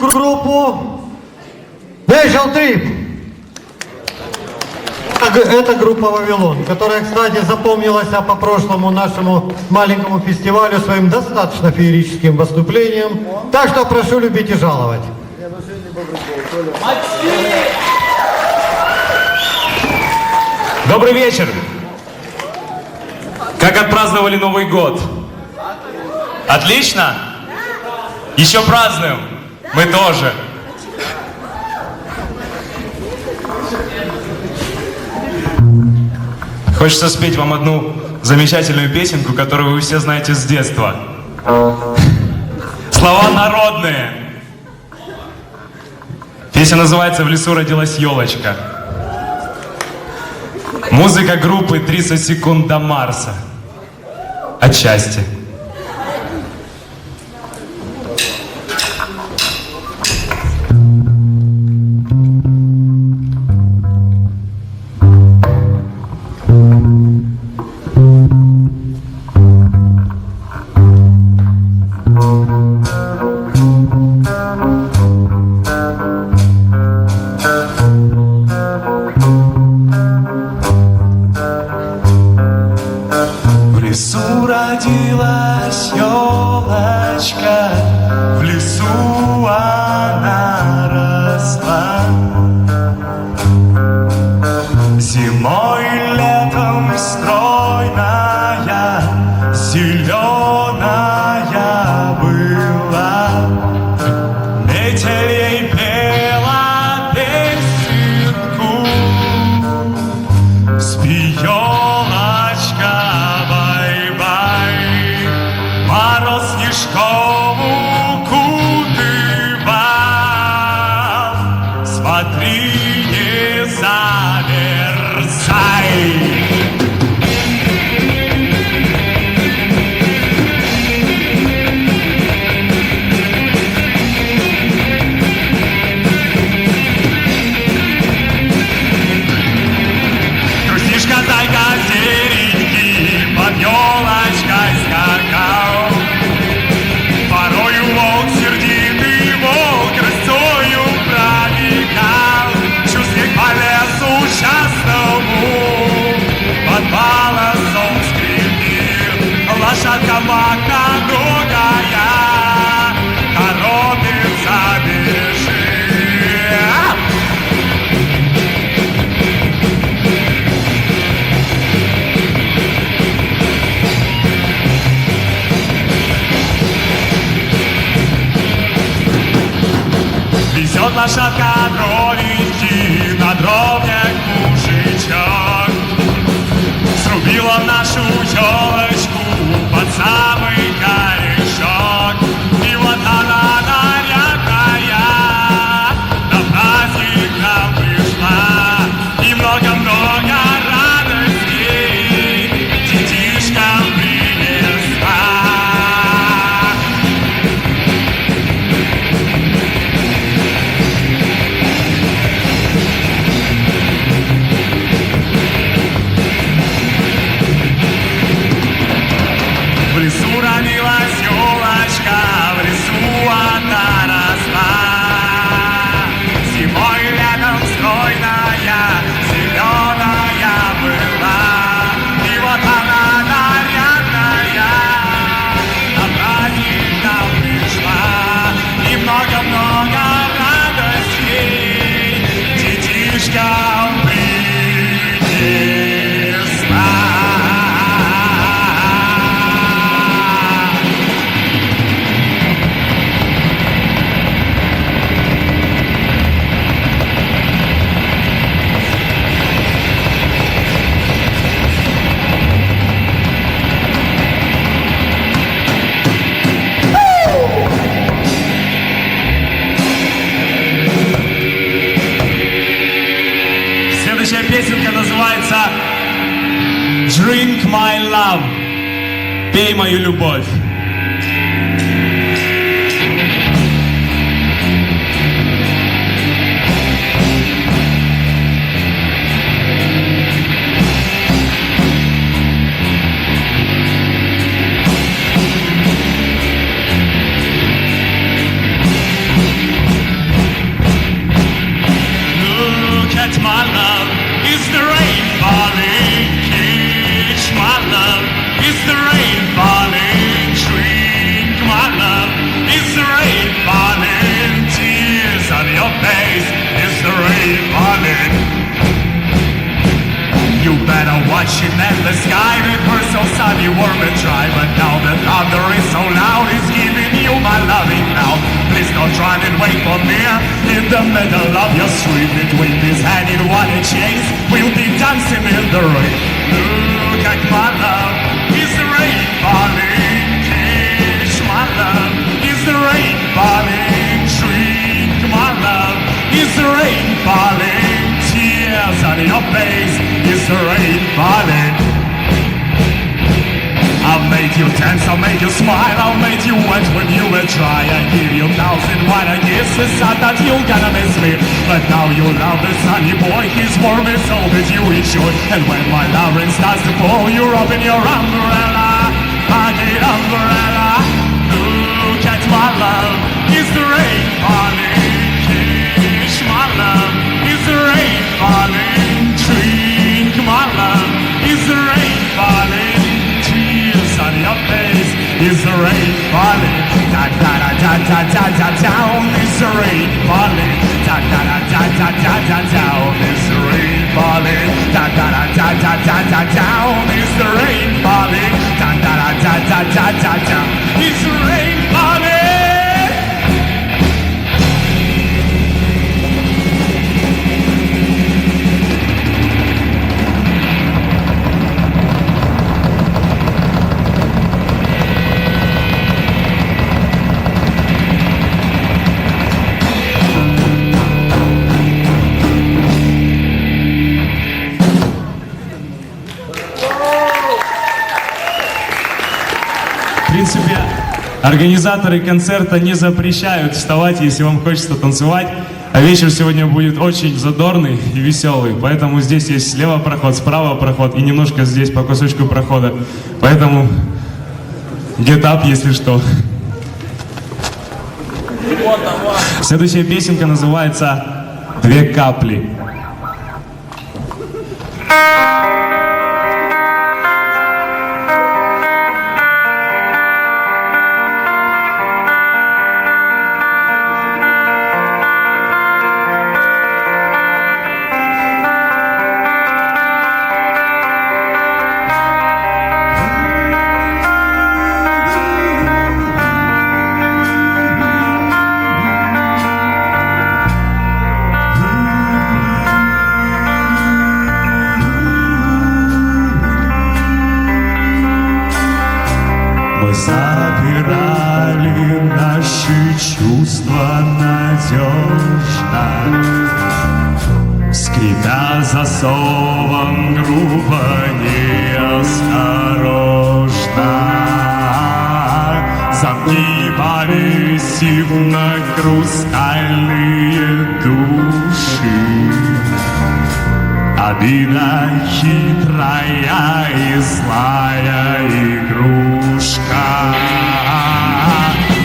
группу Visual Trip. Это группа «Вавилон», которая, кстати, запомнилась по прошлому нашему маленькому фестивалю своим достаточно феерическим выступлением. Так что прошу любить и жаловать. Добрый вечер! Как отпраздновали Новый год? Отлично? Еще празднуем? Мы тоже. Хочется спеть вам одну замечательную песенку, которую вы все знаете с детства. Слова народные. Песня называется «В лесу родилась елочка». Музыка группы 30 секунд до Марса. Отчасти. Родилась елочка, в лесу она росла. Зимой и летом стройная, зеленая была. Метель ей пела песенку, спи, елочка, снежком укутывал. Смотри, не замерзай. Трусишка, зайка, серенький, под елочкой скакал. Волк, сердитый волк, рысцою пробегал. Чувствует по лесу частному, под волосом скрипит лошадка маконогая, торопится бежит. Везет лошадка дровеньки, на дровнях мужичок. Срубила нашу елочку под самый корешок. И вот она нарядная, на праздник нам пришла. И много-много радостей детишкам принесла. В лесу родилась елочка, в лесу она росла. Зимой и летом стройная, зеленая была. И вот она нарядная, на праздник нам пришла. И много-много радостей детишкам принесла. Следующая песенка называется «Drink My Love», «Пей мою любовь». Reaching at the sky, it was so sunny, warm and dry. But now the thunder is so loud, it's giving you my loving now. Please don't run and wait for me in the middle of your street. Between this hand in one chase, we'll be dancing in the rain. Look at my love, is the rain falling? Kiss my love, is the rain falling? Shrink my love, is the rain falling? Tears on your face, is the rain falling? I'll make you dance, I'll make you smile, I'll make you wet when you will try. I give you 1,001 kisses, I thought you gonna miss me. But now you love the sunny boy, he's warm as all that you enjoy. And when my love rain starts to fall, you open your umbrella, I need umbrella. Look at my love, is the rain falling? Kiss my love, is the rain falling? Drink my love, is the rain falling? On your face, is the rain falling? Da da da da da da da down, is the rain falling? Da da da da da da da down, is the rain falling? Da da da da da da da down, is the rain falling? Da da da da da da da down, is the rain falling? В принципе, организаторы концерта не запрещают вставать, если вам хочется танцевать. А вечер сегодня будет очень задорный и веселый. Поэтому здесь есть слева проход, справа проход и немножко здесь по кусочку прохода. Поэтому get up, если что. Следующая песенка называется «Две капли». Запирали наши чувства надежно, скрипя засовом грубо, неосторожно. Замки повесив на хрустальные души, обида хитрая и злая игрушка.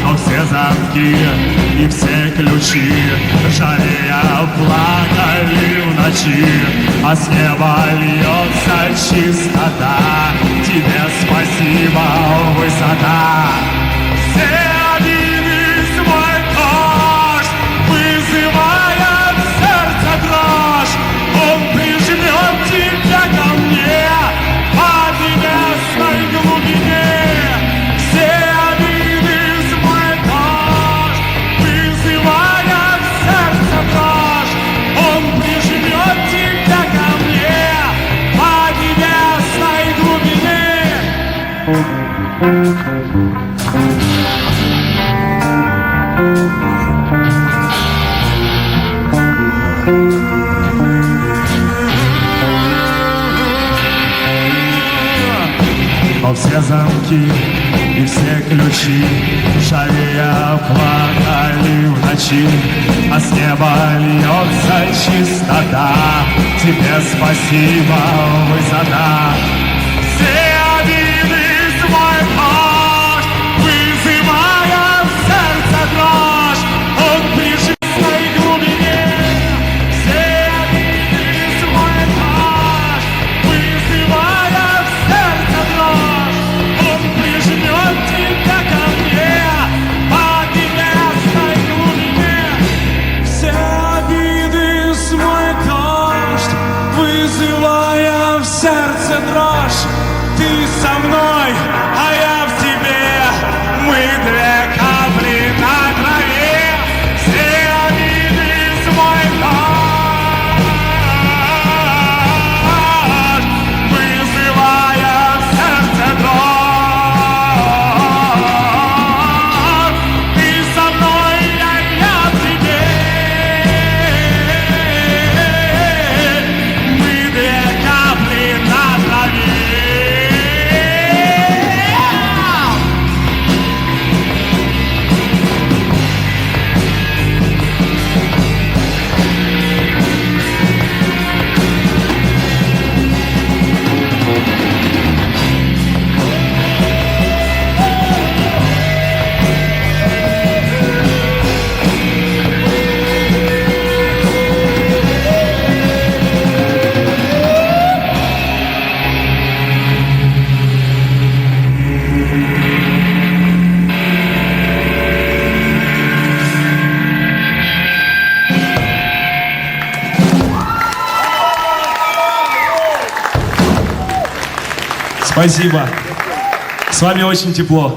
Но все замки и все ключи, жалея, плакали в ночи, а с неба льется чистота. Тебе спасибо, высота. Все обиды свой дождь, вызывая в сердце дрожь, он прижмет тебя ко мне по небесной глубине. Все обиды свой дождь, вызывая в сердце дрожь, он прижмет тебя ко мне по небесной глубине. Но все замки и все ключи, жалея, плакали в ночи, а с неба льется чистота. Тебе спасибо, высота. Все обиды свой дождь, вызывая в сердце дрожь, он прижит в своей глубине. Все обиды свой дождь, вызывая в сердце дрожь, он прижмет тебя ко мне по небесной глубине. Все обиды свой дождь, вызывая в сердце дрожь. Спасибо. С вами очень тепло.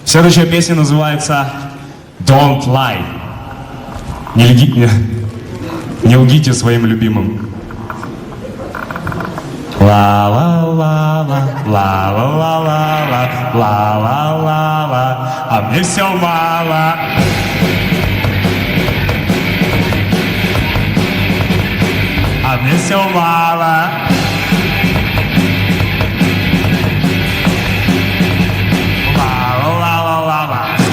Следующая песня называется Don't Lie. Не лгите своим любимым. Ла-ла-ла-ла, ла-ла-ла-ла-ла, ла-ла-ла-ла, а мне все мало. А мне все мало.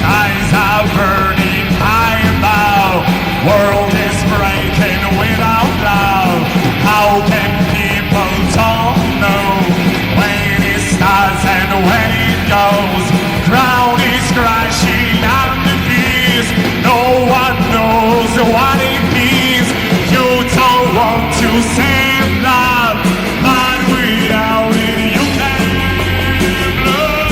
Skies are burning high and low. World is breaking without love. How can people don't know when it starts and when it goes? Ground is crashing under feet. No one knows what it means. You don't want to save love, but without it you can't love.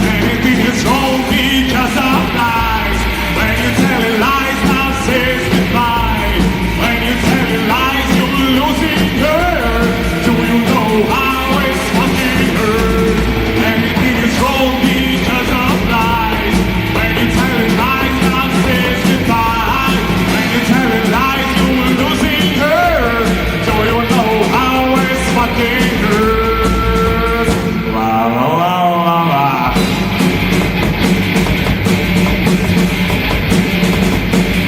Anything is wrong because of lies. When you tell it lies, love says goodbye. When you tell it lies, you're losing her. Do you know how it's fucking hurt? Anything is wrong because of lies. When you tell it lies, love says goodbye. When you tell it lies, you're losing her. Do you know how it's fucking hurt? La la la la la.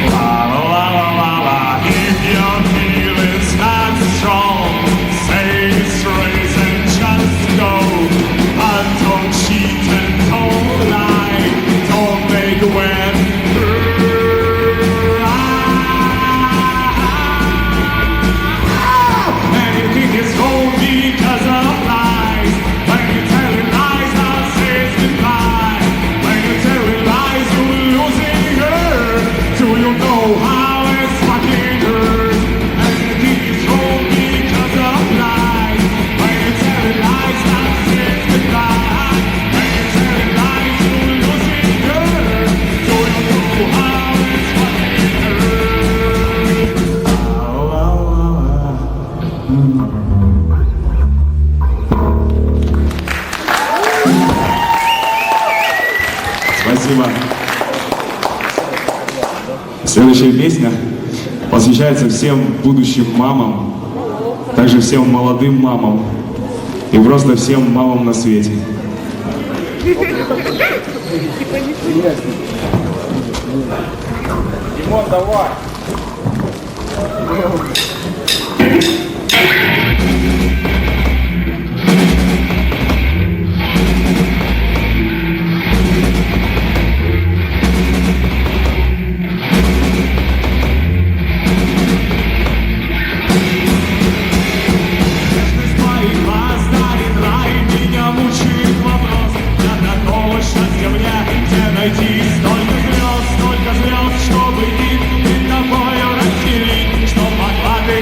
La la la la la la. If your feelings not strong, say it straight and just go. But don't cheat and don't lie. Don't make wet. Anything is wrong because of lies. When you tell it lies, love says goodbye. When you tell it lies, you're losing her. Do you know how it's fucking hurt? Anything is wrong because of lies. When you tell it lies, love says goodbye. When you tell it lies, you're losing her. Do you know how it's fucking hurt? La, la, la, la. Спасибо. Следующая песня посвящается всем будущим мамам, также всем молодым мамам и просто всем мамам на свете. Димон, давай. Моих глаз дарит рай, меня мучает вопрос. Одна точно земля, где найти столько звезд, чтобы их перед тобою разделить, чтоб могла ты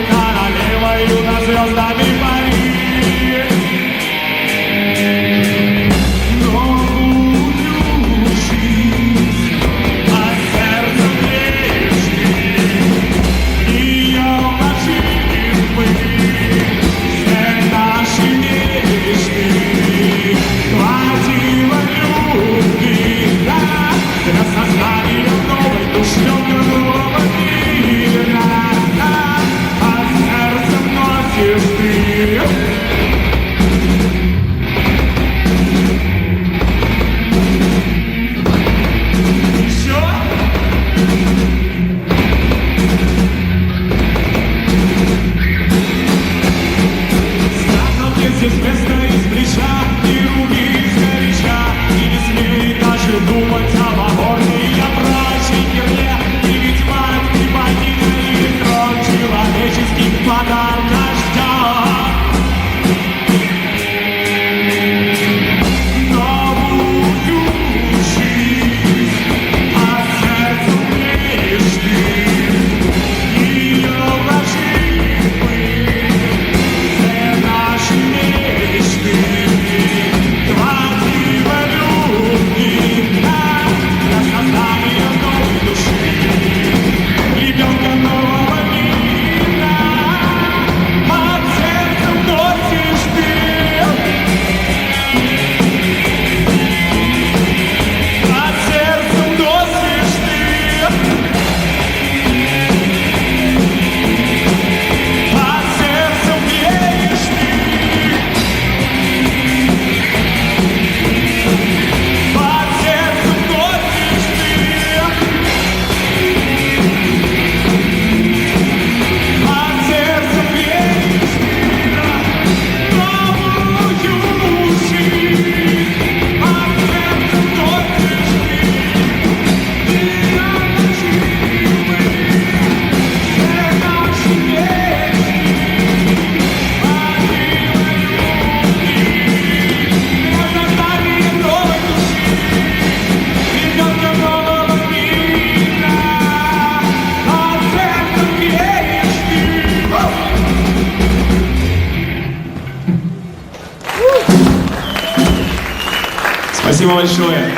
Спасибо большое.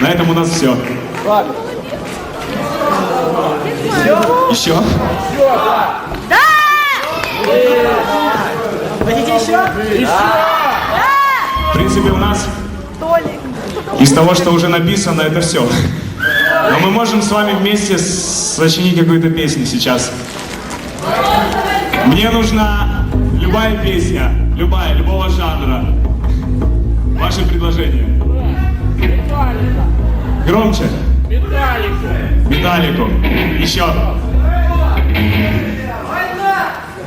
На этом у нас все. Еще? Хотите еще? В принципе, у нас из того, что уже написано, это все. Но мы можем с вами вместе сочинить какую-то песню сейчас. Мне нужна любая песня, любого жанра. Ваши предложения. Громче. Металлику. Еще.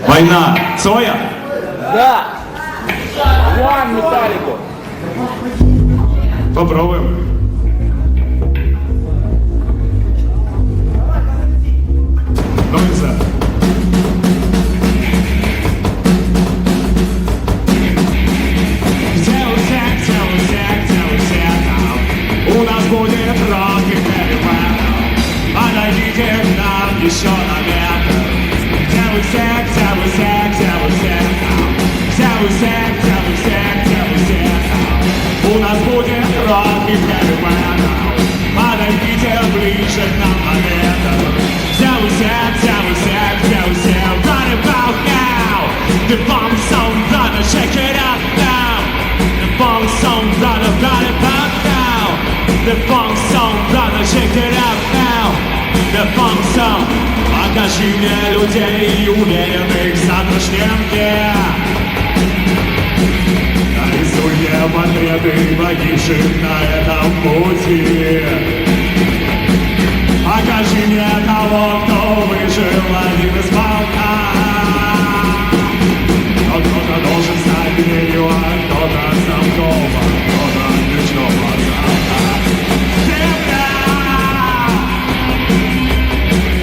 Война. Цоя? Да! Ван Металлику! Попробуем. Нравится? У нас будет рок и хэви метал. Подойдите к нам еще на метр. Где вы все, где вы все, где вы все там? Где вы все, где вы все, где вы все там? У нас будет рок и хэви метал. Подойдите ближе к нам на метр. Где вы все, где вы все, где вы все? Right about now. The funk song, brother, check it out now. The funk song, brother, right about now. The funk song, brother, check it out now. The funk song. Покажи мне людей, уверенных в завтрашнем дне. Нарисуй мне портреты погибших на этом пути. Покажи мне того, кто выжил один из полка. Но кто-то должен стать дверью, а кто-то замком, а кто-то ключом от замка. Земля!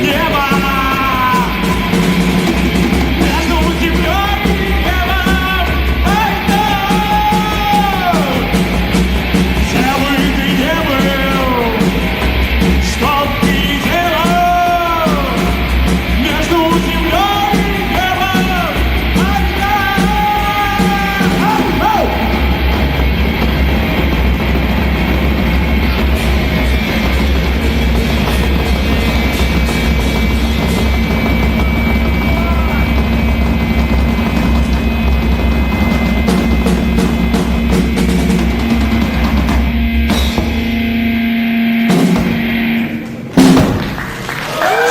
Небо! Между землей и небом! Война! Где бы ты не был, что б ты ни делал, между землей и небом! Война! Ау!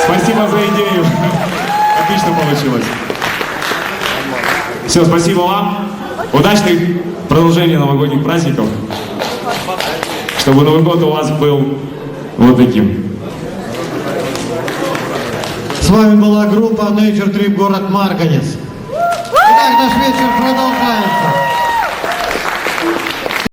Спасибо за идею. Отлично получилось. Все, спасибо вам. Удачных продолжения новогодних праздников. Чтобы Новый год у вас был вот таким. С вами была группа Nature Trip, город Марганец. Итак, наш вечер продолжается.